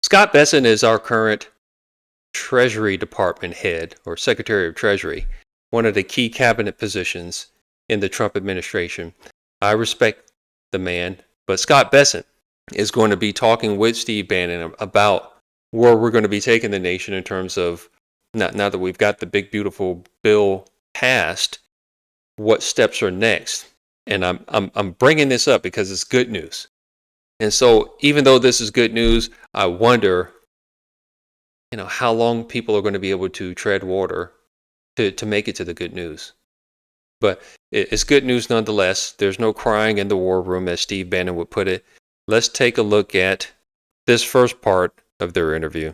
Scott Bessent is our current Treasury Department head or Secretary of Treasury, one of the key cabinet positions in the Trump administration. I respect the man, but Scott Bessent is going to be talking with Steve Bannon about where we're going to be taking the nation in terms of now that we've got the big beautiful bill passed, what steps are next. And I'm bringing this up because it's good news. And so even though this is good news, I wonder, how long people are going to be able to tread water to make it to the good news. But it's good news nonetheless. There's no crying in the war room, as Steve Bannon would put it. Let's take a look at this first part of their interview.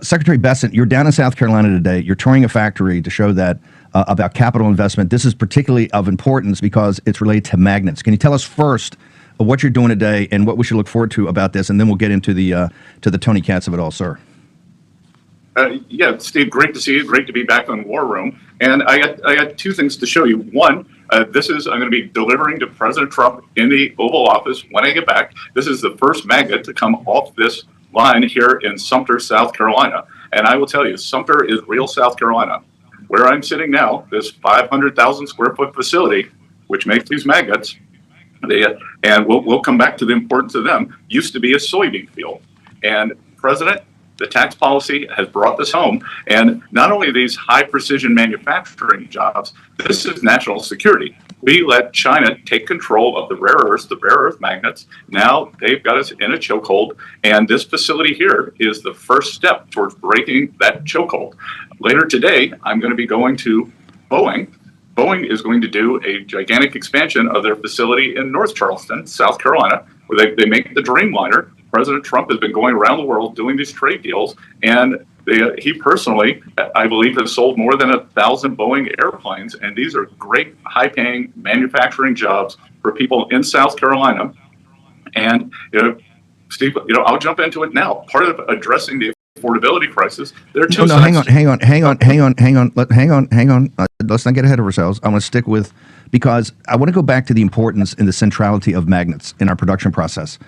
Secretary Bessent, you're down in South Carolina today. You're touring a factory to show that about capital investment. This is particularly of importance because it's related to magnets. Can you tell us first what you're doing today and what we should look forward to about this, and then we'll get into the Tony Katz of it all, sir. Yeah, Steve, great to see you. Great to be back on War Room. And I got two things to show you. One, I'm going to be delivering to President Trump in the Oval Office when I get back. This is the first magnet to come off this line here in Sumter, South Carolina. And I will tell you, Sumter is real South Carolina. Where I'm sitting now, this 500,000 square foot facility, which makes these magnets, and we'll come back to the importance of them, used to be a soybean field. And the tax policy has brought this home. And not only these high precision manufacturing jobs, this is national security. We let China take control of the rare earth magnets. Now they've got us in a chokehold. And this facility here is the first step towards breaking that chokehold. Later today, I'm going to be going to Boeing. Boeing is going to do a gigantic expansion of their facility in North Charleston, South Carolina, where they make the Dreamliner. President Trump has been going around the world doing these trade deals, and he personally, I believe, has sold more than 1,000 Boeing airplanes, and these are great, high-paying manufacturing jobs for people in South Carolina. And, Steve, I'll jump into it now. Part of addressing the affordability crisis, there are two sides. Hang on. Let's not get ahead of ourselves. I want to stick with, because I want to go back to the importance and the centrality of magnets in our production process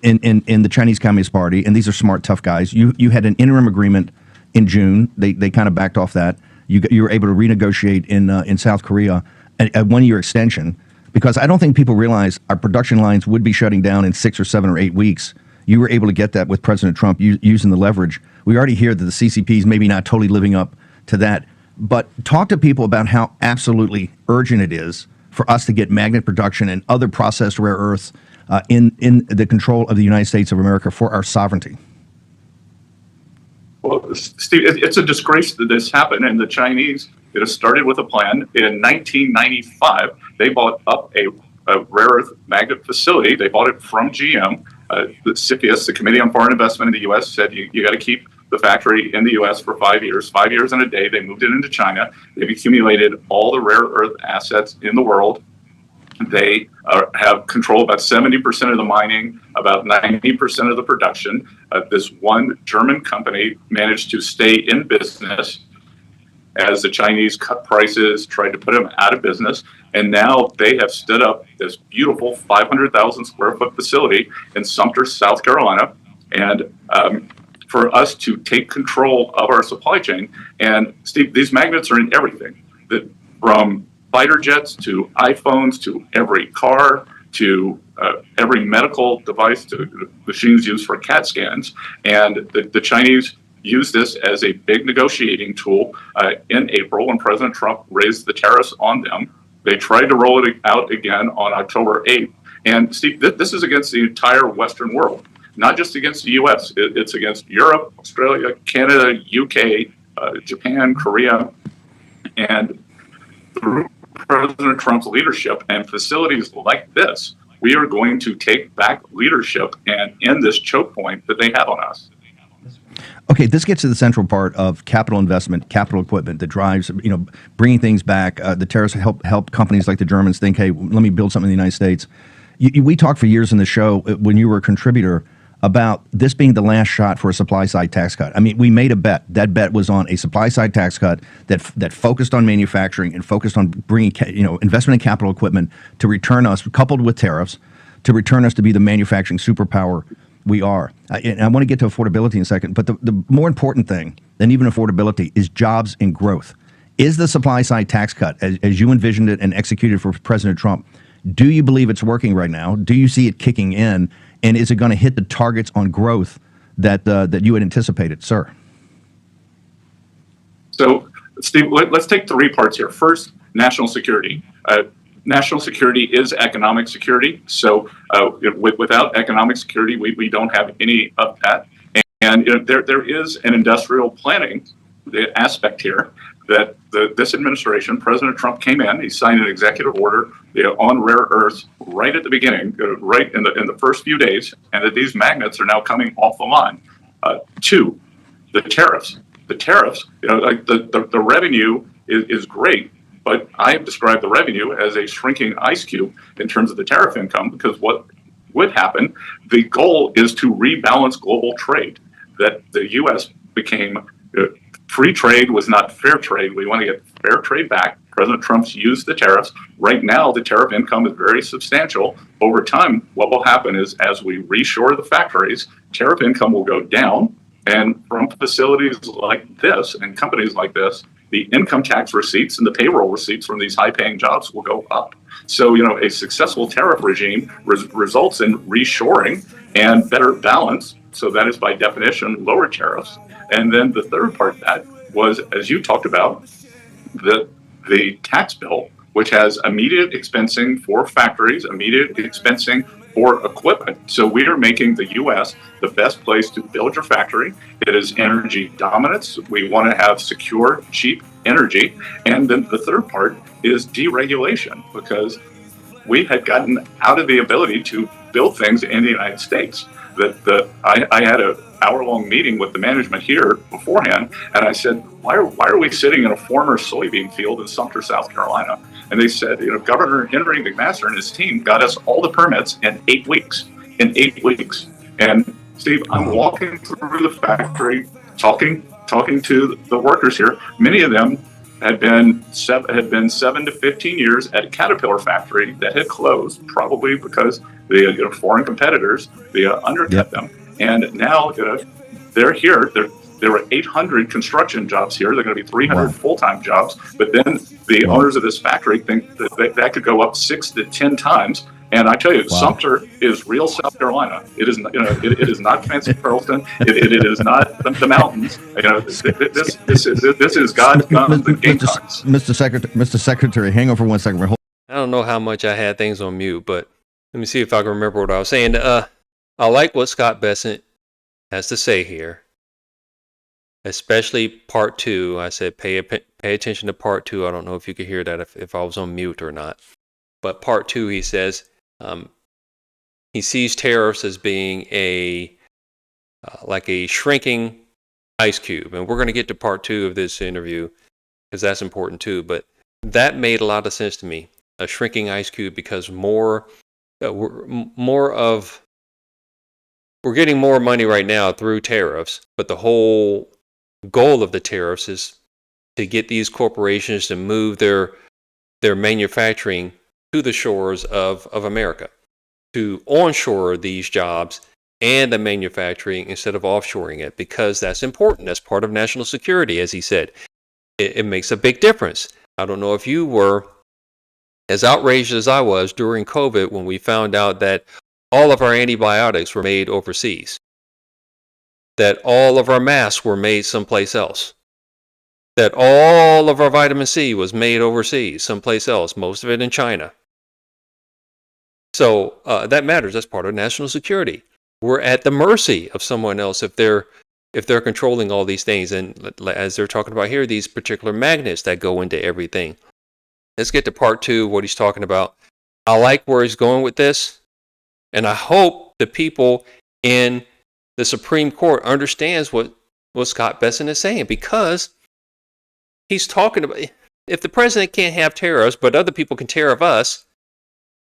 in the Chinese Communist Party. And these are smart, tough guys. You had an interim agreement in June. They kind of backed off that. You were able to renegotiate in South Korea a 1-year extension, because I don't think people realize our production lines would be shutting down in 6 or 7 or 8 weeks. You were able to get that with President Trump using the leverage. We already hear that the CCP is maybe not totally living up to that. But talk to people about how absolutely urgent it is for us to get magnet production and other processed rare earths in the control of the United States of America for our sovereignty. Well, Steve, it's a disgrace that this happened. And the Chinese, it started with a plan. In 1995, they bought up a rare earth magnet facility. They bought it from GM. The CFIUS, the Committee on Foreign Investment in the U.S., said you got to keep the factory in the U.S. for 5 years. 5 years and a day. They moved it into China. They've accumulated all the rare earth assets in the world. They have control about 70% of the mining, about 90% of the production. This one German company managed to stay in business as the Chinese cut prices, tried to put them out of business. And now they have stood up this beautiful 500,000 square foot facility in Sumter, South Carolina. And for us to take control of our supply chain. And Steve, these magnets are in everything, from fighter jets to iPhones to every car to every medical device to machines used for CAT scans. And the Chinese used this as a big negotiating tool in April when President Trump raised the tariffs on them. They tried to roll it out again on October 8th. And Steve, this is against the entire Western world. Not just against the U.S., it's against Europe, Australia, Canada, UK, Japan, Korea. And through President Trump's leadership and facilities like this, we are going to take back leadership and end this choke point that they have on us. Okay, this gets to the central part of capital investment, capital equipment that drives, bringing things back. The tariffs help companies like the Germans think, hey, let me build something in the United States. We talked for years in the show when you were a contributor about this being the last shot for a supply-side tax cut. I mean, we made a bet. That bet was on a supply-side tax cut that focused on manufacturing and focused on bringing investment in capital equipment to return us, coupled with tariffs, to return us to be the manufacturing superpower We are. And I want to get to affordability in a second, but the more important thing than even affordability is jobs and growth. Is the supply side tax cut, as you envisioned it and executed for President Trump, do you believe it's working right now? Do you see it kicking in? And is it going to hit the targets on growth that you had anticipated, sir? So, Steve, let's take three parts here. First, national security. National security is economic security. So without economic security, we don't have any of that. And there is an industrial planning aspect here that this administration, President Trump came in, he signed an executive order on rare earths right at the beginning, right in the first few days, and that these magnets are now coming off the line. Two, the tariffs. The tariffs, the revenue is great, but I have described the revenue as a shrinking ice cube in terms of the tariff income, because what would happen, the goal is to rebalance global trade, that the U.S. became free trade was not fair trade. We want to get fair trade back. President Trump's used the tariffs. Right now, the tariff income is very substantial. Over time, what will happen is as we reshore the factories, tariff income will go down. And from facilities like this and companies like this, the income tax receipts and the payroll receipts from these high-paying jobs will go up. So, a successful tariff regime results in reshoring and better balance. So that is by definition lower tariffs. And then the third part of that was, as you talked about, the tax bill, which has immediate expensing for factories, immediate expensing for equipment. So we are making the U.S. the best place to build your factory. It is energy dominance. We want to have secure, cheap energy. And then the third part is deregulation, because we had gotten out of the ability to build things in the United States. I had an hour-long meeting with the management here beforehand, and I said, why are we sitting in a former soybean field in Sumter, South Carolina? And they said, Governor Henry McMaster and his team got us all the permits in 8 weeks. And Steve, I'm walking through the factory, talking to the workers here. Many of them had been 7 to 15 years at a Caterpillar factory that had closed, probably because the foreign competitors undercut them. And now they're here. There were 800 construction jobs here. There are going to be 300 full-time jobs. But then the owners of this factory think that could go up 6 to 10 times. And I tell you, Sumter is real South Carolina. It is, it is not fancy Charleston. It is not the mountains. This is God's guns and Gamecocks. Mr. Secretary, hang on for 1 second. I don't know how much I had things on mute, but let me see if I can remember what I was saying. I like what Scott Bessent has to say here, especially part 2. I said pay attention to part 2. I don't know if you could hear that if I was on mute or not. But part 2, he says he sees tariffs as being like a shrinking ice cube. And we're going to get to part 2 of this interview because that's important too. But that made a lot of sense to me. A shrinking ice cube, because we're getting more money right now through tariffs, but the whole goal of the tariffs is to get these corporations to move their manufacturing to the shores of America, to onshore these jobs and the manufacturing instead of offshoring it, because that's important. That's part of national security, as he said. It makes a big difference. I don't know if you were as outraged as I was during COVID when we found out that all of our antibiotics were made overseas, that all of our masks were made someplace else, that all of our vitamin C was made overseas, someplace else, most of it in China. So that matters. That's part of national security. We're at the mercy of someone else if they're controlling all these things. And as they're talking about here, these particular magnets that go into everything. Let's get to part 2, what he's talking about. I like where he's going with this. And I hope the people in the Supreme Court understands what Scott Bessent is saying, because he's talking about, if the president can't have tariffs, but other people can tariff us,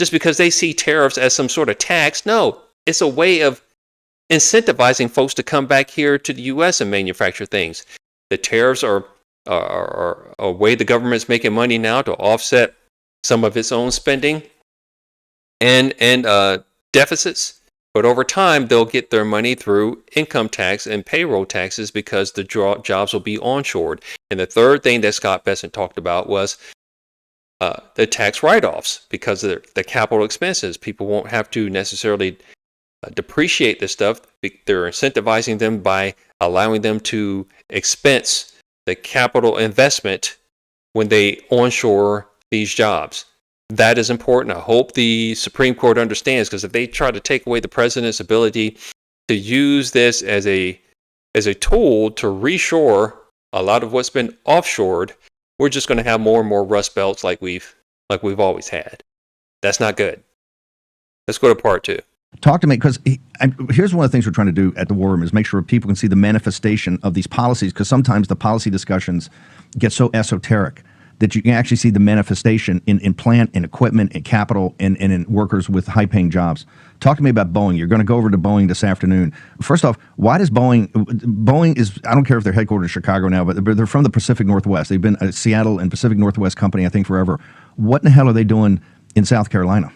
just because they see tariffs as some sort of tax. No, it's a way of incentivizing folks to come back here to the U.S. and manufacture things. The tariffs are a way the government's making money now to offset some of its own spending and deficits. But over time, they'll get their money through income tax and payroll taxes because the jobs will be onshored. And the third thing that Scott Bessent talked about was the tax write-offs because of the capital expenses. People won't have to necessarily depreciate this stuff. They're incentivizing them by allowing them to expense the capital investment when they onshore these jobs. That is important. I hope the Supreme Court understands, because if they try to take away the president's ability to use this as a tool to reshore a lot of what's been offshored, we're just going to have more and more rust belts like we've always had. That's not good. Let's go to part two. Talk to me, because here's one of the things we're trying to do at the War Room is make sure people can see the manifestation of these policies, because sometimes the policy discussions get so esoteric that you can actually see the manifestation in plant and equipment and capital and in workers with high-paying jobs. Talk to me about Boeing. You're going to go over to Boeing this afternoon. First off, why does Boeing is, I don't care if they're headquartered in Chicago now, but they're from the Pacific Northwest. They've been a Seattle and Pacific Northwest company, I think, forever. What in the hell are they doing in South Carolina?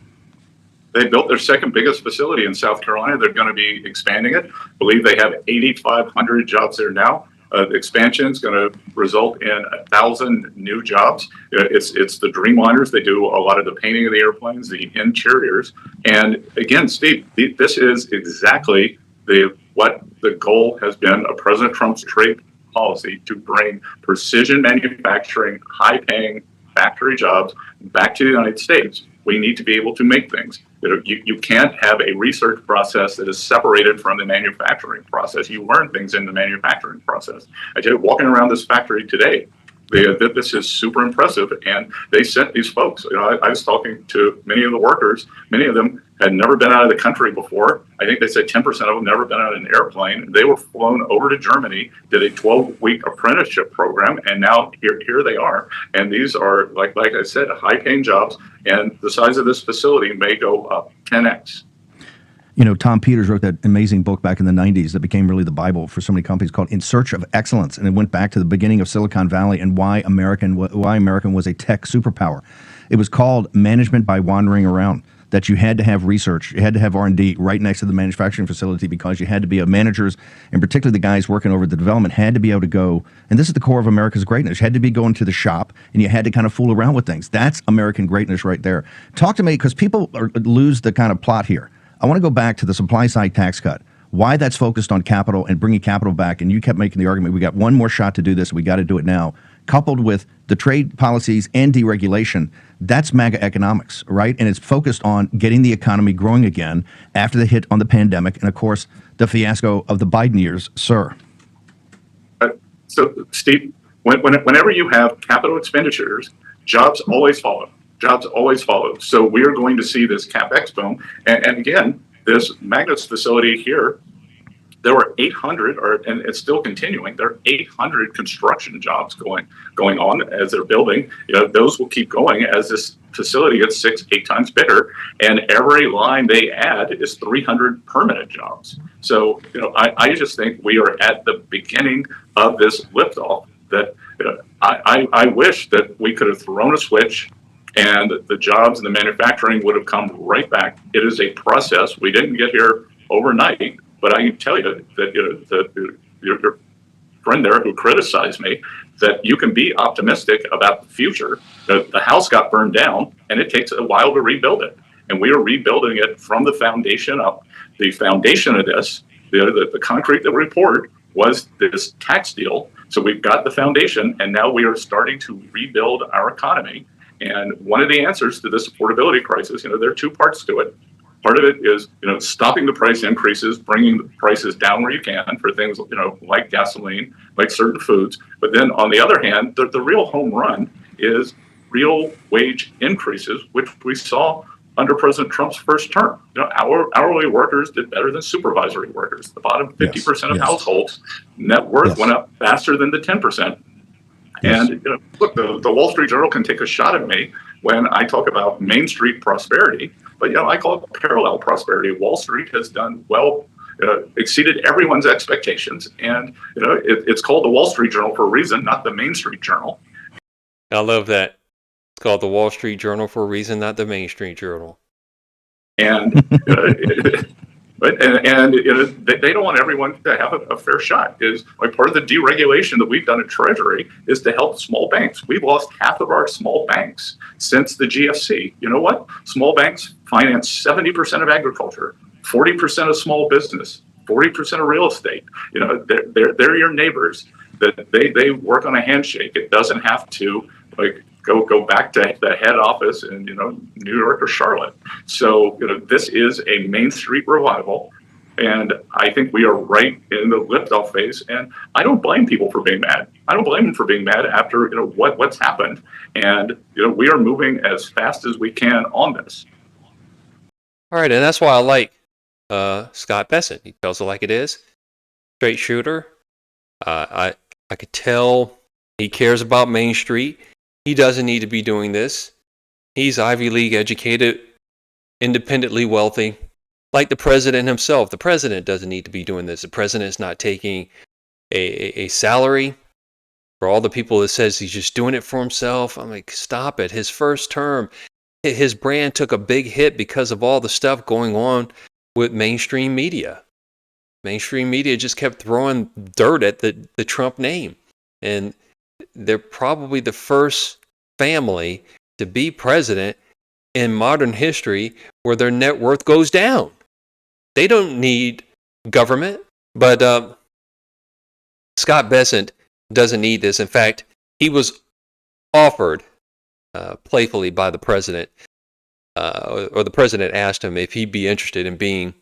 They built their second biggest facility in South Carolina. They're going to be expanding it. I believe they have 8,500 jobs there now. The expansion is going to result in 1,000 new jobs. It's the Dreamliners. They do a lot of the painting of the airplanes, the interiors. And again, Steve, this is exactly what the goal has been of President Trump's trade policy, to bring precision manufacturing, high-paying factory jobs back to the United States. We need to be able to make things. You can't have a research process that is separated from the manufacturing process. You learn things in the manufacturing process. I tell you, walking around this factory today, this is super impressive. And they sent these folks. I was talking to many of the workers. Many of them had never been out of the country before. I think they said 10% of them never been out of an airplane. They were flown over to Germany, did a 12-week apprenticeship program, and now here they are. And these are, like I said, high-paying jobs. And the size of this facility may go up 10x. You know, Tom Peters wrote that amazing book back in the 90s that became really the Bible for so many companies, called In Search of Excellence. And it went back to the beginning of Silicon Valley and why American was a tech superpower. It was called Management by Wandering Around, that you had to have research, you had to have R&D right next to the manufacturing facility, because you had to be managers, and particularly the guys working over the development had to be able to go, and this is the core of America's greatness, you had to be going to the shop, and you had to kind of fool around with things. That's American greatness right there. Talk to me, because people lose the kind of plot here. I want to go back to the supply side tax cut, why that's focused on capital and bringing capital back. And you kept making the argument, we got one more shot to do this, we got to do it now. Coupled with the trade policies and deregulation, that's MAGA economics, right? And it's focused on getting the economy growing again after the hit on the pandemic and, of course, the fiasco of the Biden years, sir. So, Steve, whenever you have capital expenditures, jobs always follow. Jobs always follow. So we are going to see this CapEx boom. And again, this magnets facility here, there were 800, and it's still continuing. There are 800 construction jobs going on as they're building. Those will keep going as this facility gets 6-8 times bigger. And every line they add is 300 permanent jobs. So, I just think we are at the beginning of this liftoff. That I wish that we could have thrown a switch, and the jobs and the manufacturing would have come right back. It is a process. We didn't get here overnight, but I can tell you that your friend there who criticized me, that you can be optimistic about the future. The house got burned down, and it takes a while to rebuild it. And we are rebuilding it from the foundation up. The foundation of this, the concrete that we poured, was this tax deal. So we've got the foundation, and now we are starting to rebuild our economy. And one of the answers to this affordability crisis, there are two parts to it. Part of it is, stopping the price increases, bringing the prices down where you can for things, like gasoline, like certain foods. But then on the other hand, the real home run is real wage increases, which we saw under President Trump's first term. Our hourly workers did better than supervisory workers. The bottom 50% of households, net worth went up faster than the 10%. Yes. And look, the Wall Street Journal can take a shot at me when I talk about Main Street prosperity, but I call it parallel prosperity. Wall Street has done well, exceeded everyone's expectations, and it's called the Wall Street Journal for a reason, not the Main Street Journal. I love that. It's called the Wall Street Journal for a reason, not the Main Street Journal. And Right? And they don't want everyone to have a fair shot. Is like part of the deregulation that we've done at Treasury is to help small banks. We've lost half of our small banks since the GFC. You know what? Small banks finance 70% of agriculture, 40% of small business, 40% of real estate. You know, they're your neighbors. That they work on a handshake. It doesn't have to like go back to the head office in New York or Charlotte. So this is a Main Street revival, and I think we are right in the liftoff phase. And I don't blame people for being mad. I don't blame them for being mad after what's happened. And we are moving as fast as we can on this. All right, and that's why I like Scott Bessent. He tells it like it is, straight shooter. I could tell he cares about Main Street. He doesn't need to be doing this. He's Ivy League educated, independently wealthy, like the president himself. The president doesn't need to be doing this. The president's not taking a salary for all the people that says he's just doing it for himself. I'm like, stop it. His first term, his brand took a big hit because of all the stuff going on with mainstream media. Mainstream media just kept throwing dirt at the Trump name. And they're probably the first family to be president in modern history where their net worth goes down. They don't need government, but Scott Bessent doesn't need this. In fact, he was offered playfully by the president, or the president asked him if he'd be interested in being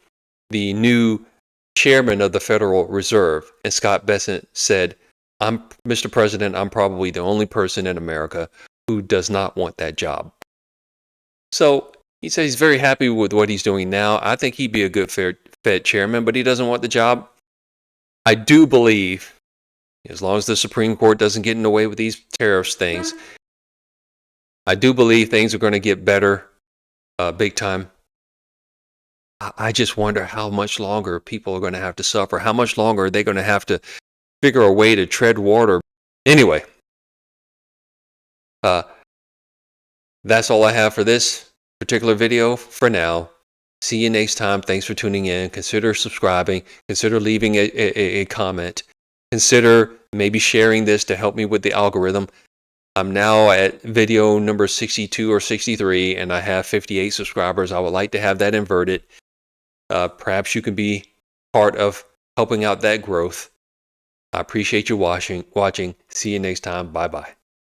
the new chairman of the Federal Reserve. And Scott Bessent said, Mr. President, I'm probably the only person in America who does not want that job. So he says he's very happy with what he's doing now. I think he'd be a good Fed chairman, but he doesn't want the job. I do believe, as long as the Supreme Court doesn't get in the way with these tariffs things, I do believe things are going to get better big time. I just wonder how much longer people are going to have to suffer. How much longer are they going to have to figure a way to tread water? Anyway, that's all I have for this particular video for now. See you next time. Thanks for tuning in. Consider subscribing. Consider leaving a comment. Consider maybe sharing this to help me with the algorithm. I'm now at video number 62 or 63, and I have 58 subscribers. I would like to have that inverted. Perhaps you can be part of helping out that growth. I appreciate you watching. See you next time. Bye-bye.